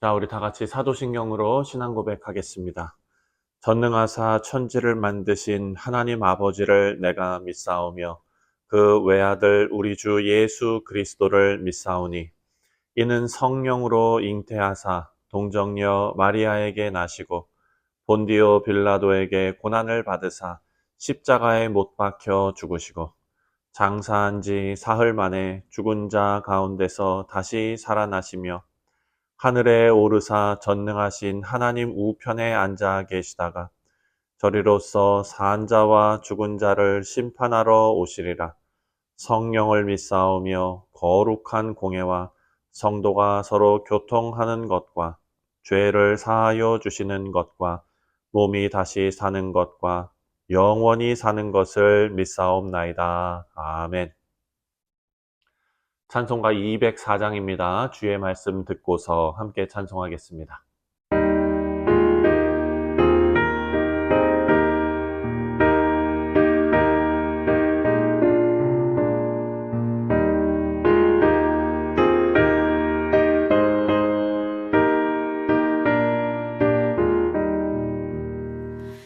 자, 우리 다 같이 사도신경으로 신앙 고백하겠습니다. 전능하사 천지를 만드신 하나님 아버지를 내가 믿사오며 그 외아들 우리 주 예수 그리스도를 믿사오니 이는 성령으로 잉태하사 동정녀 마리아에게 나시고 본디오 빌라도에게 고난을 받으사 십자가에 못 박혀 죽으시고 장사한 지 사흘 만에 죽은 자 가운데서 다시 살아나시며 하늘에 오르사 전능하신 하나님 우편에 앉아 계시다가 저리로서 산 자와 죽은 자를 심판하러 오시리라. 성령을 믿사오며 거룩한 공예와 성도가 서로 교통하는 것과 죄를 사하여 주시는 것과 몸이 다시 사는 것과 영원히 사는 것을 믿사옵나이다. 아멘. 찬송가 204장입니다. 주의 말씀 듣고서 함께 찬송하겠습니다.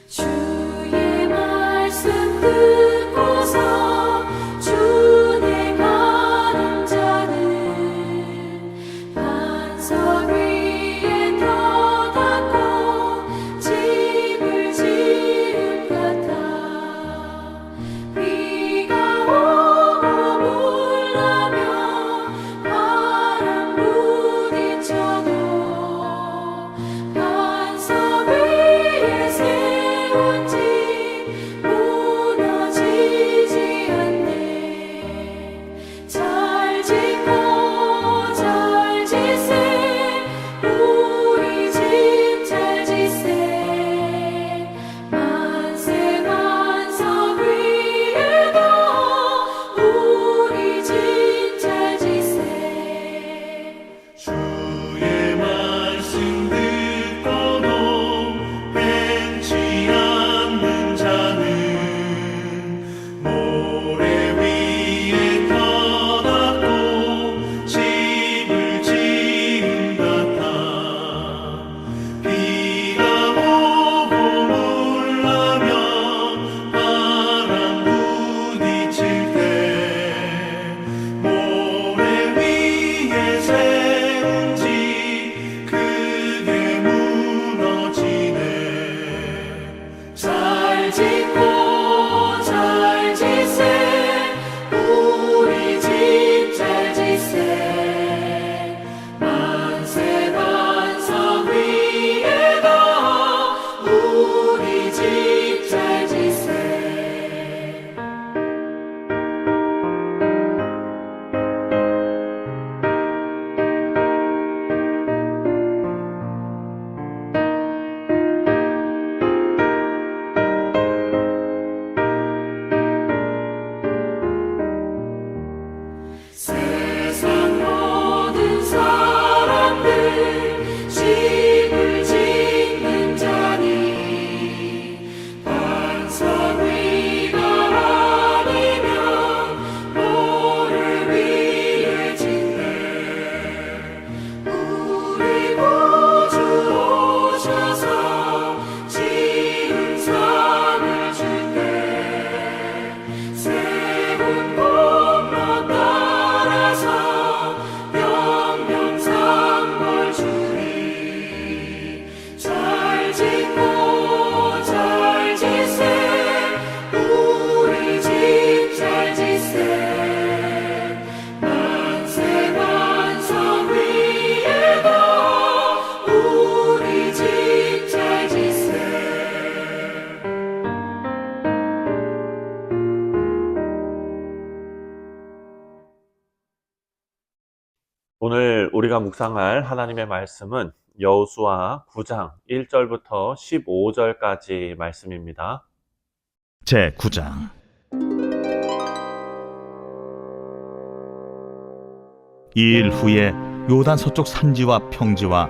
주의 말씀 듣고서 주내 가는 자는 반석 위에 터닫고 집을 지은 같아. 비가 오고 물나며 바람 부딪혀도 반석 위에 세운 집 무너지지 않네. 잘 짓고 잘 지세 우리 집 잘 지세. 만세 반석 위에도 우리 집 잘 지세. 주의 말씀 듣고도 벤치 않는 자는 모래 위에 터닫고 집을 지은 같아. 비가 오고 물나며 바람 부딪힐 때 모래 위에 세운 집 크게 무너지네. 잘 짓고 잘 지세 우리 집 잘 지세. 만세 반석 위에도 우리 집 잘 지세. 세상 모든 사람들 집을 짓는 자니 반석 위가 아니면 모래 위에 짓네. 우리 구주 오셔서 지은 상을 줄게. 세운 공로 따라서 명명상벌 주리. 잘 짓고 잘 지세 우리 집 잘 지세. 만세 반석 위에도 우리 집 잘 지세. 오늘 우리가 묵상할 하나님의 말씀은 여호수아 9장 1절부터 15절까지 말씀입니다. 제9장 이 일 후에 요단 서쪽 산지와 평지와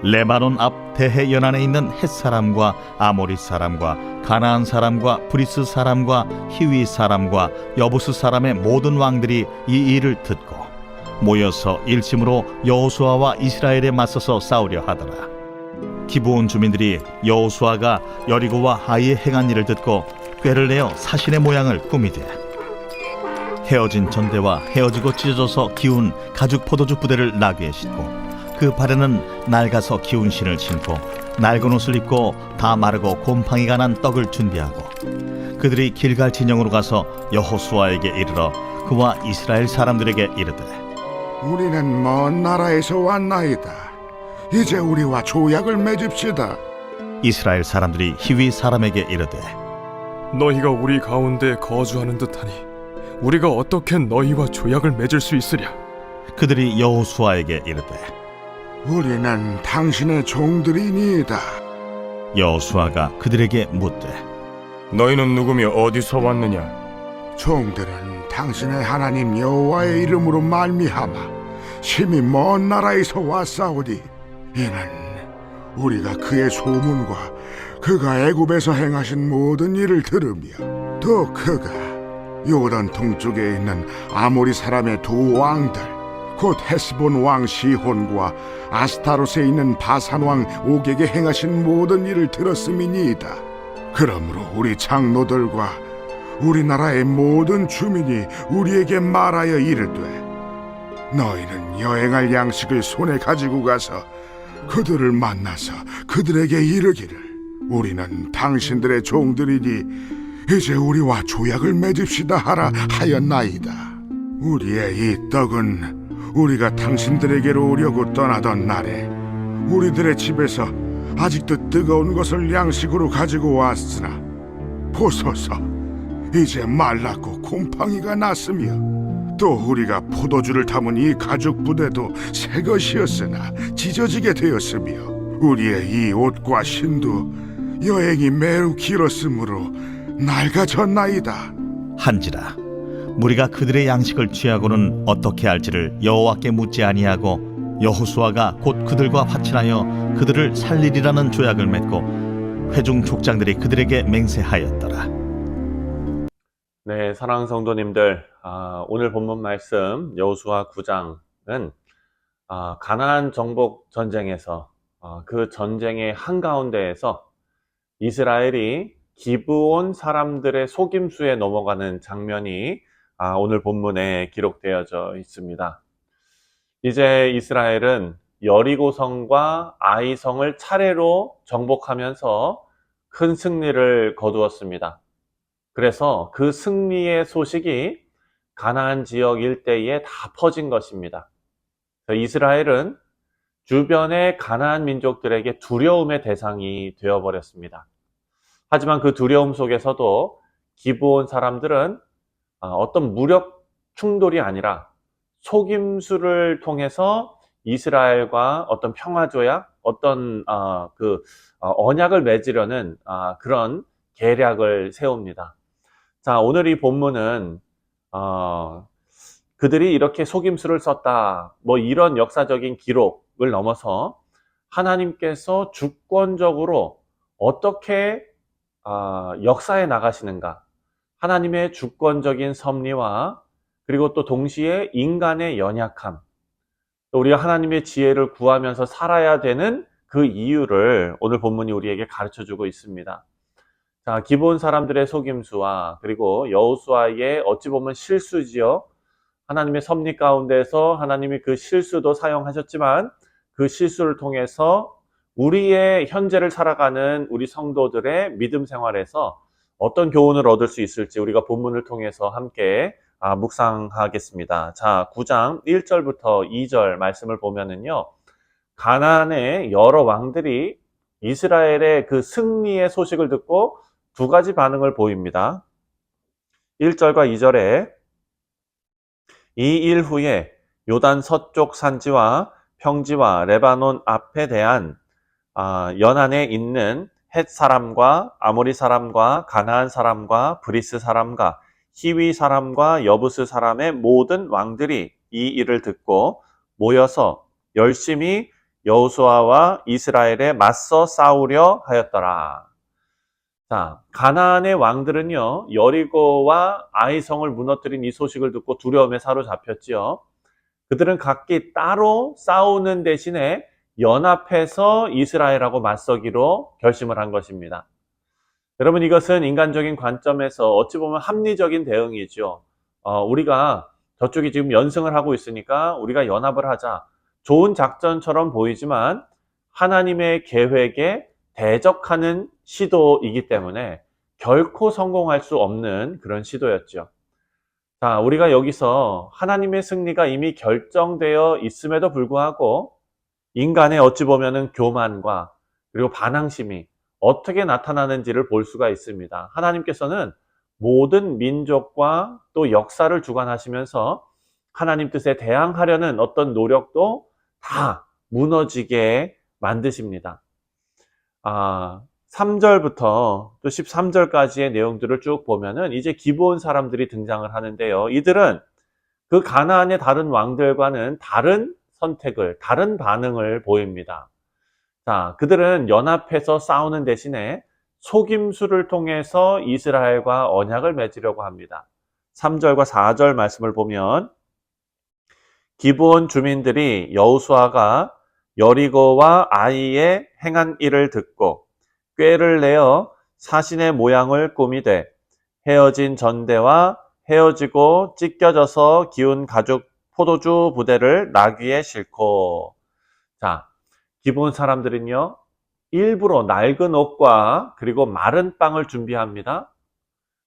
레바논 앞 대해 연안에 있는 헷사람과 아모리 사람과 가나안 사람과 브리스 사람과 히위 사람과 여부스 사람의 모든 왕들이 이 일을 듣고 모여서 일심으로 여호수아와 이스라엘에 맞서서 싸우려 하더라. 기브온 주민들이 여호수아가 여리고와 하이에 행한 일을 듣고 꾀를 내어 사신의 모양을 꾸미되 헤어진 전대와 헤어지고 찢어져서 기운 가죽 포도주 부대를 나귀에 싣고 그 발에는 낡아서 기운 신을 신고 낡은 옷을 입고 다 마르고 곰팡이가 난 떡을 준비하고 그들이 길갈 진영으로 가서 여호수아에게 이르러 그와 이스라엘 사람들에게 이르되 우리는 먼 나라에서 왔나이다. 이제 우리와 조약을 맺읍시다. 이스라엘 사람들이 히위 사람에게 이르되 너희가 우리 가운데 거주하는 듯하니 우리가 어떻게 너희와 조약을 맺을 수 있으랴? 그들이 여호수아에게 이르되 우리는 당신의 종들이니이다. 여호수아가 그들에게 묻되 너희는 누구며 어디서 왔느냐? 종들은 당신의 하나님 여호와의 이름으로 말미암아 심히 먼 나라에서 왔사오니 이는 우리가 그의 소문과 그가 애굽에서 행하신 모든 일을 들으며 또 그가 요단 동쪽에 있는 아모리 사람의 두 왕들 곧 헤스본 왕 시혼과 아스타롯에 있는 바산 왕 옥에게 행하신 모든 일을 들었음이니이다. 그러므로 우리 장로들과 우리나라의 모든 주민이 우리에게 말하여 이르되 너희는 여행할 양식을 손에 가지고 가서 그들을 만나서 그들에게 이르기를 우리는 당신들의 종들이니 이제 우리와 조약을 맺읍시다 하라 하였나이다. 우리의 이 떡은 우리가 당신들에게로 오려고 떠나던 날에 우리들의 집에서 아직도 뜨거운 것을 양식으로 가지고 왔으나 보소서 이제 말랐고 곰팡이가 났으며 또 우리가 포도주를 담은 이 가죽 부대도 새 것이었으나 찢어지게 되었으며 우리의 이 옷과 신도 여행이 매우 길었으므로 낡아졌나이다. 한지라 무리가 그들의 양식을 취하고는 어떻게 할지를 여호와께 묻지 아니하고 여호수아가 곧 그들과 화친하여 그들을 살리리라는 조약을 맺고 회중 족장들이 그들에게 맹세하였더라. 네, 사랑하는 성도님들, 오늘 본문 말씀 여호수아 9장은 가나안 정복 전쟁에서 그 전쟁의 한가운데에서 이스라엘이 기브온 사람들의 속임수에 넘어가는 장면이 오늘 본문에 기록되어져 있습니다. 이제 이스라엘은 여리고성과 아이성을 차례로 정복하면서 큰 승리를 거두었습니다. 그래서 그 승리의 소식이 가나안 지역 일대에 다 퍼진 것입니다. 이스라엘은 주변의 가나안 민족들에게 두려움의 대상이 되어버렸습니다. 하지만 그 두려움 속에서도 기브온 사람들은 어떤 무력 충돌이 아니라 속임수를 통해서 이스라엘과 어떤 평화조약, 어떤 언약을 맺으려는 그런 계략을 세웁니다. 자, 오늘 이 본문은 그들이 이렇게 속임수를 썼다, 이런 역사적인 기록을 넘어서 하나님께서 주권적으로 어떻게 역사에 나가시는가, 하나님의 주권적인 섭리와 그리고 또 동시에 인간의 연약함, 또 우리가 하나님의 지혜를 구하면서 살아야 되는 그 이유를 오늘 본문이 우리에게 가르쳐주고 있습니다. 자, 기브온 사람들의 속임수와 그리고 여호수아의 어찌 보면 실수지요. 하나님의 섭리 가운데서 하나님이 그 실수도 사용하셨지만 그 실수를 통해서 우리의 현재를 살아가는 우리 성도들의 믿음 생활에서 어떤 교훈을 얻을 수 있을지 우리가 본문을 통해서 함께 묵상하겠습니다. 자, 9장 1절부터 2절 말씀을 보면은요, 가나안의 여러 왕들이 이스라엘의 그 승리의 소식을 듣고 두 가지 반응을 보입니다. 1절과 2절에 이 일 후에 요단 서쪽 산지와 평지와 레바논 앞에 대한 연안에 있는 헷 사람과 아모리 사람과 가나안 사람과 브리스 사람과 히위 사람과 여부스 사람의 모든 왕들이 이 일을 듣고 모여서 열심히 여호수아와 이스라엘에 맞서 싸우려 하였더라. 자, 가나안의 왕들은요, 여리고와 아이성을 무너뜨린 이 소식을 듣고 두려움에 사로잡혔지요. 그들은 각기 따로 싸우는 대신에 연합해서 이스라엘하고 맞서기로 결심을 한 것입니다. 여러분, 이것은 인간적인 관점에서 어찌 보면 합리적인 대응이죠. 우리가 저쪽이 지금 연승을 하고 있으니까 우리가 연합을 하자. 좋은 작전처럼 보이지만 하나님의 계획에 대적하는 시도이기 때문에 결코 성공할 수 없는 그런 시도였죠. 자, 우리가 여기서 하나님의 승리가 이미 결정되어 있음에도 불구하고 인간의 어찌 보면은 교만과 그리고 반항심이 어떻게 나타나는지를 볼 수가 있습니다. 하나님께서는 모든 민족과 또 역사를 주관하시면서 하나님 뜻에 대항하려는 어떤 노력도 다 무너지게 만드십니다. 3절부터 또 13절까지의 내용들을 쭉 보면은 이제 기브온 사람들이 등장을 하는데요. 이들은 그 가나안의 다른 왕들과는 다른 선택을, 다른 반응을 보입니다. 자, 그들은 연합해서 싸우는 대신에 속임수를 통해서 이스라엘과 언약을 맺으려고 합니다. 3절과 4절 말씀을 보면 기브온 주민들이 여호수아가 여리고와 아이에 행한 일을 듣고 꾀를 내어 사신의 모양을 꾸미되 헤어진 전대와 헤어지고 찢겨져서 기운 가죽 포도주 부대를 나귀에 싣고. 자, 기브온 사람들은요, 일부러 낡은 옷과 그리고 마른 빵을 준비합니다.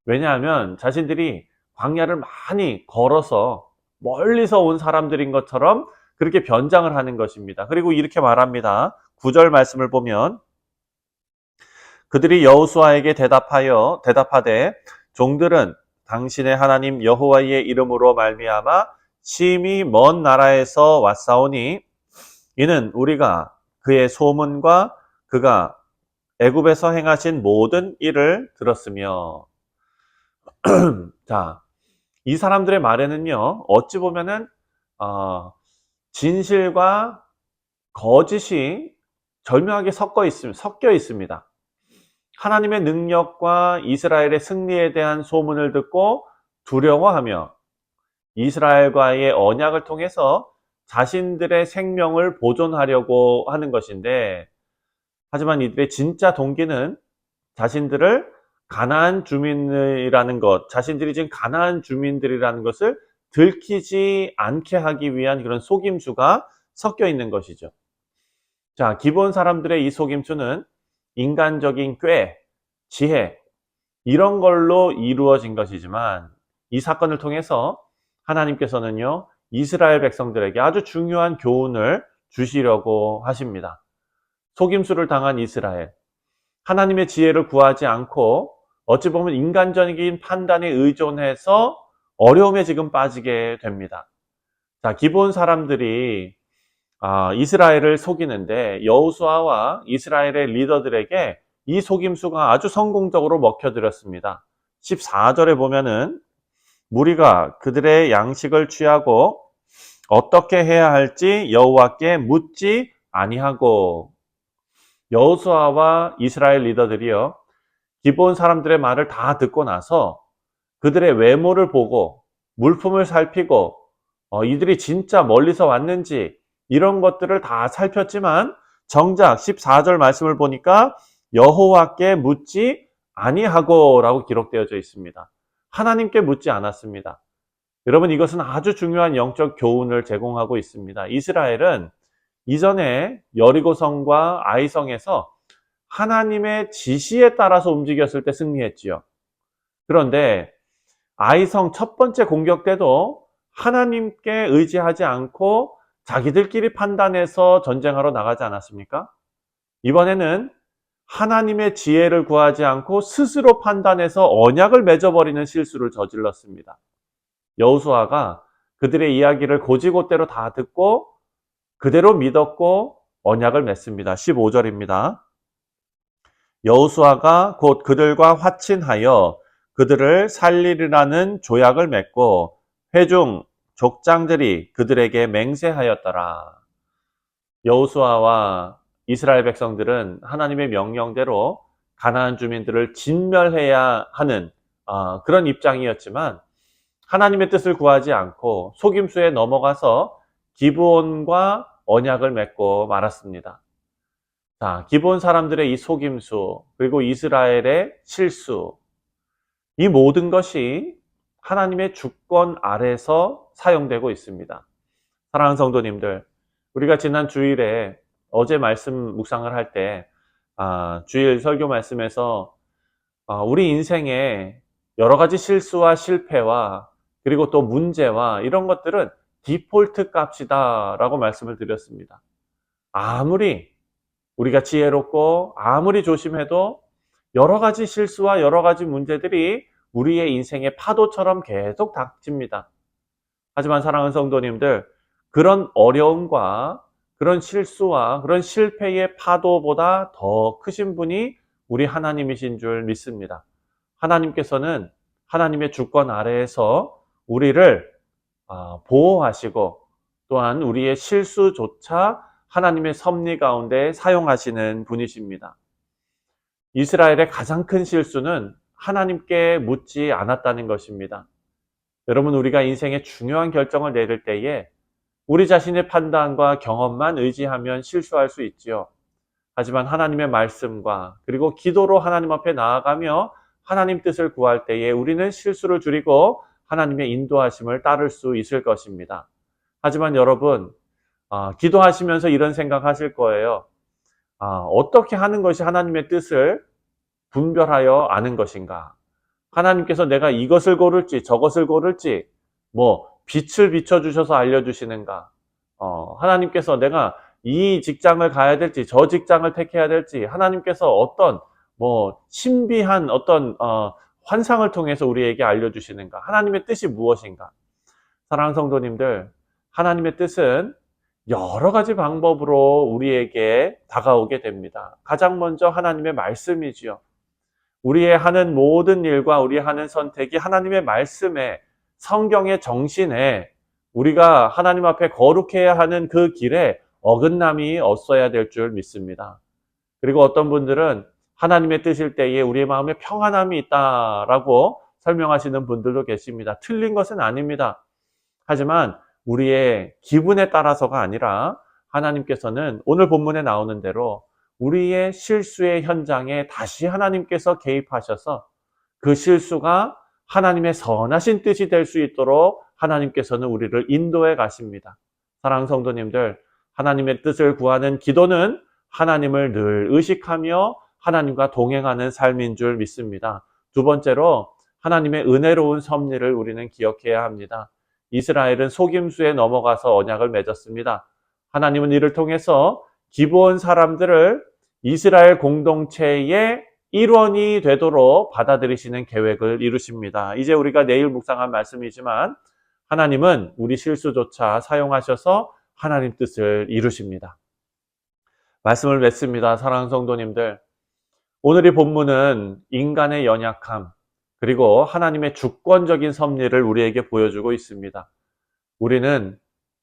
왜냐하면 자신들이 광야를 많이 걸어서 멀리서 온 사람들인 것처럼 그렇게 변장을 하는 것입니다. 그리고 이렇게 말합니다. 9절 말씀을 보면 그들이 여호수아에게 대답하되 종들은 당신의 하나님 여호와의 이름으로 말미암아 심히 먼 나라에서 왔사오니 이는 우리가 그의 소문과 그가 애굽에서 행하신 모든 일을 들었으며. 자, 이 사람들의 말에는요, 어찌 보면은 진실과 거짓이 절묘하게 섞여 있습니다. 하나님의 능력과 이스라엘의 승리에 대한 소문을 듣고 두려워하며 이스라엘과의 언약을 통해서 자신들의 생명을 보존하려고 하는 것인데, 하지만 이들의 진짜 동기는 자신들을 가나안 주민이라는 것, 자신들이 지금 가나안 주민들이라는 것을 들키지 않게 하기 위한 그런 속임수가 섞여 있는 것이죠. 자, 기본 사람들의 이 속임수는 인간적인 꾀, 지혜, 이런 걸로 이루어진 것이지만 이 사건을 통해서 하나님께서는요, 이스라엘 백성들에게 아주 중요한 교훈을 주시려고 하십니다. 속임수를 당한 이스라엘, 하나님의 지혜를 구하지 않고 어찌 보면 인간적인 판단에 의존해서 어려움에 지금 빠지게 됩니다. 자, 기본 사람들이 이스라엘을 속이는데 여호수아와 이스라엘의 리더들에게 이 속임수가 아주 성공적으로 먹혀들었습니다. 14절에 보면은 무리가 그들의 양식을 취하고 어떻게 해야 할지 여호와께 묻지 아니하고. 여호수아와 이스라엘 리더들이요, 기본 사람들의 말을 다 듣고 나서 그들의 외모를 보고 물품을 살피고 이들이 진짜 멀리서 왔는지 이런 것들을 다 살폈지만 정작 14절 말씀을 보니까 여호와께 묻지 아니하고 라고 기록되어져 있습니다. 하나님께 묻지 않았습니다. 여러분, 이것은 아주 중요한 영적 교훈을 제공하고 있습니다. 이스라엘은 이전에 여리고성과 아이성에서 하나님의 지시에 따라서 움직였을 때 승리했지요. 그런데 아이성 첫 번째 공격 때도 하나님께 의지하지 않고 자기들끼리 판단해서 전쟁하러 나가지 않았습니까? 이번에는 하나님의 지혜를 구하지 않고 스스로 판단해서 언약을 맺어버리는 실수를 저질렀습니다. 여호수아가 그들의 이야기를 고지고대로 다 듣고 그대로 믿었고 언약을 맺습니다. 15절입니다. 여호수아가 곧 그들과 화친하여 그들을 살리리라는 조약을 맺고 회중 족장들이 그들에게 맹세하였더라. 여호수아와 이스라엘 백성들은 하나님의 명령대로 가나안 주민들을 진멸해야 하는 그런 입장이었지만 하나님의 뜻을 구하지 않고 속임수에 넘어가서 기브온과 언약을 맺고 말았습니다. 자, 기브온 사람들의 이 속임수, 그리고 이스라엘의 실수, 이 모든 것이 하나님의 주권 아래서 사용되고 있습니다. 사랑하는 성도님들, 우리가 지난 주일에 어제 말씀 묵상을 할 때 주일 설교 말씀에서 우리 인생에 여러 가지 실수와 실패와 그리고 또 문제와 이런 것들은 디폴트 값이다 라고 말씀을 드렸습니다. 아무리 우리가 지혜롭고 아무리 조심해도 여러 가지 실수와 여러 가지 문제들이 우리의 인생의 파도처럼 계속 닥칩니다. 하지만 사랑하는 성도님들, 그런 어려움과 그런 실수와 그런 실패의 파도보다 더 크신 분이 우리 하나님이신 줄 믿습니다. 하나님께서는 하나님의 주권 아래에서 우리를 보호하시고 또한 우리의 실수조차 하나님의 섭리 가운데 사용하시는 분이십니다. 이스라엘의 가장 큰 실수는 하나님께 묻지 않았다는 것입니다. 여러분, 우리가 인생의 중요한 결정을 내릴 때에 우리 자신의 판단과 경험만 의지하면 실수할 수 있지요. 하지만 하나님의 말씀과 그리고 기도로 하나님 앞에 나아가며 하나님 뜻을 구할 때에 우리는 실수를 줄이고 하나님의 인도하심을 따를 수 있을 것입니다. 하지만 여러분, 기도하시면서 이런 생각하실 거예요. 어떻게 하는 것이 하나님의 뜻을 분별하여 아는 것인가? 하나님께서 내가 이것을 고를지 저것을 고를지 빛을 비춰주셔서 알려주시는가? 하나님께서 내가 이 직장을 가야 될지 저 직장을 택해야 될지 하나님께서 어떤 신비한 어떤 환상을 통해서 우리에게 알려주시는가? 하나님의 뜻이 무엇인가? 사랑하는 성도님들, 하나님의 뜻은 여러 가지 방법으로 우리에게 다가오게 됩니다. 가장 먼저 하나님의 말씀이지요. 우리의 하는 모든 일과 우리 하는 선택이 하나님의 말씀에, 성경의 정신에 우리가 하나님 앞에 거룩해야 하는 그 길에 어긋남이 없어야 될 줄 믿습니다. 그리고 어떤 분들은 하나님의 뜻일 때에 우리의 마음에 평안함이 있다라고 설명하시는 분들도 계십니다. 틀린 것은 아닙니다. 하지만 우리의 기분에 따라서가 아니라 하나님께서는 오늘 본문에 나오는 대로 우리의 실수의 현장에 다시 하나님께서 개입하셔서 그 실수가 하나님의 선하신 뜻이 될 수 있도록 하나님께서는 우리를 인도해 가십니다. 사랑하는 성도님들, 하나님의 뜻을 구하는 기도는 하나님을 늘 의식하며 하나님과 동행하는 삶인 줄 믿습니다. 두 번째로 하나님의 은혜로운 섭리를 우리는 기억해야 합니다. 이스라엘은 속임수에 넘어가서 언약을 맺었습니다. 하나님은 이를 통해서 기브온 사람들을 이스라엘 공동체의 일원이 되도록 받아들이시는 계획을 이루십니다. 이제 우리가 내일 묵상한 말씀이지만 하나님은 우리 실수조차 사용하셔서 하나님 뜻을 이루십니다. 말씀을 맺습니다. 사랑하는 성도님들, 오늘의 본문은 인간의 연약함 그리고 하나님의 주권적인 섭리를 우리에게 보여주고 있습니다. 우리는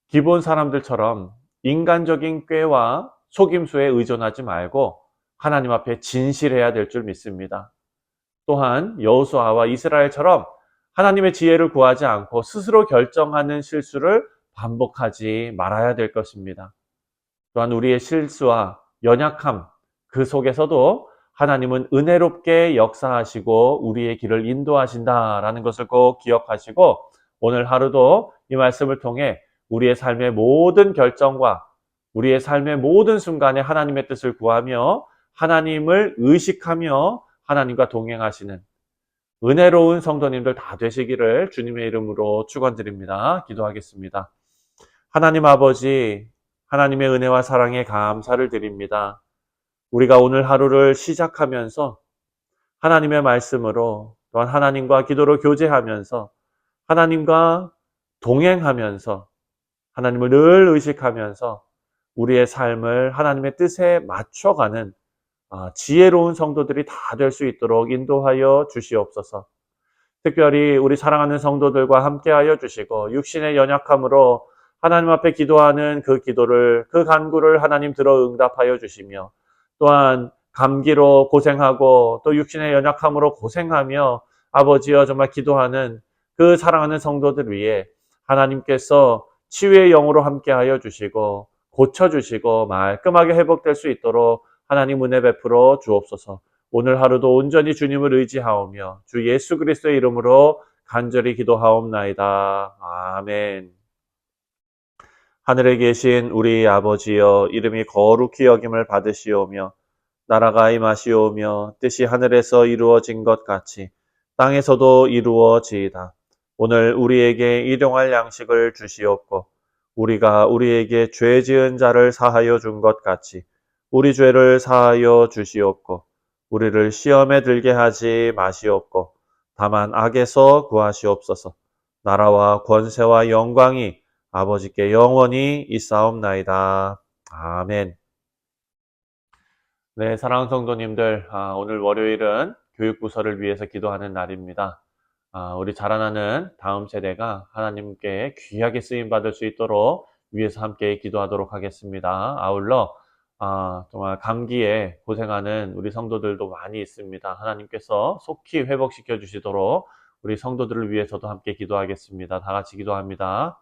기본 사람들처럼 인간적인 꾀와 속임수에 의존하지 말고 하나님 앞에 진실해야 될 줄 믿습니다. 또한 여호수아와 이스라엘처럼 하나님의 지혜를 구하지 않고 스스로 결정하는 실수를 반복하지 말아야 될 것입니다. 또한 우리의 실수와 연약함 그 속에서도 하나님은 은혜롭게 역사하시고 우리의 길을 인도하신다라는 것을 꼭 기억하시고 오늘 하루도 이 말씀을 통해 우리의 삶의 모든 결정과 우리의 삶의 모든 순간에 하나님의 뜻을 구하며 하나님을 의식하며 하나님과 동행하시는 은혜로운 성도님들 다 되시기를 주님의 이름으로 축원드립니다. 기도하겠습니다. 하나님 아버지, 하나님의 은혜와 사랑에 감사를 드립니다. 우리가 오늘 하루를 시작하면서 하나님의 말씀으로 또한 하나님과 기도로 교제하면서 하나님과 동행하면서 하나님을 늘 의식하면서 우리의 삶을 하나님의 뜻에 맞춰가는 지혜로운 성도들이 다 될 수 있도록 인도하여 주시옵소서. 특별히 우리 사랑하는 성도들과 함께하여 주시고 육신의 연약함으로 하나님 앞에 기도하는 그 기도를, 그 간구를 하나님 들어 응답하여 주시며 또한 감기로 고생하고 또 육신의 연약함으로 고생하며 아버지여 정말 기도하는 그 사랑하는 성도들 위해 하나님께서 치유의 영으로 함께하여 주시고 고쳐주시고 말끔하게 회복될 수 있도록 하나님 은혜 베풀어 주옵소서. 오늘 하루도 온전히 주님을 의지하오며 주 예수 그리스도의 이름으로 간절히 기도하옵나이다. 아멘. 하늘에 계신 우리 아버지여, 이름이 거룩히 여김을 받으시오며 나라가 임하시오며 뜻이 하늘에서 이루어진 것 같이 땅에서도 이루어지이다. 오늘 우리에게 일용할 양식을 주시옵고 우리가 우리에게 죄 지은 자를 사하여 준 것 같이 우리 죄를 사하여 주시옵고 우리를 시험에 들게 하지 마시옵고 다만 악에서 구하시옵소서. 나라와 권세와 영광이 아버지께 영원히 있사옵나이다. 아멘. 네, 사랑하는 성도님들, 오늘 월요일은 교육부서를 위해서 기도하는 날입니다. 우리 자라나는 다음 세대가 하나님께 귀하게 쓰임받을 수 있도록 위해서 함께 기도하도록 하겠습니다. 아울러 정말 감기에 고생하는 우리 성도들도 많이 있습니다. 하나님께서 속히 회복시켜 주시도록 우리 성도들을 위해서도 함께 기도하겠습니다. 다 같이 기도합니다.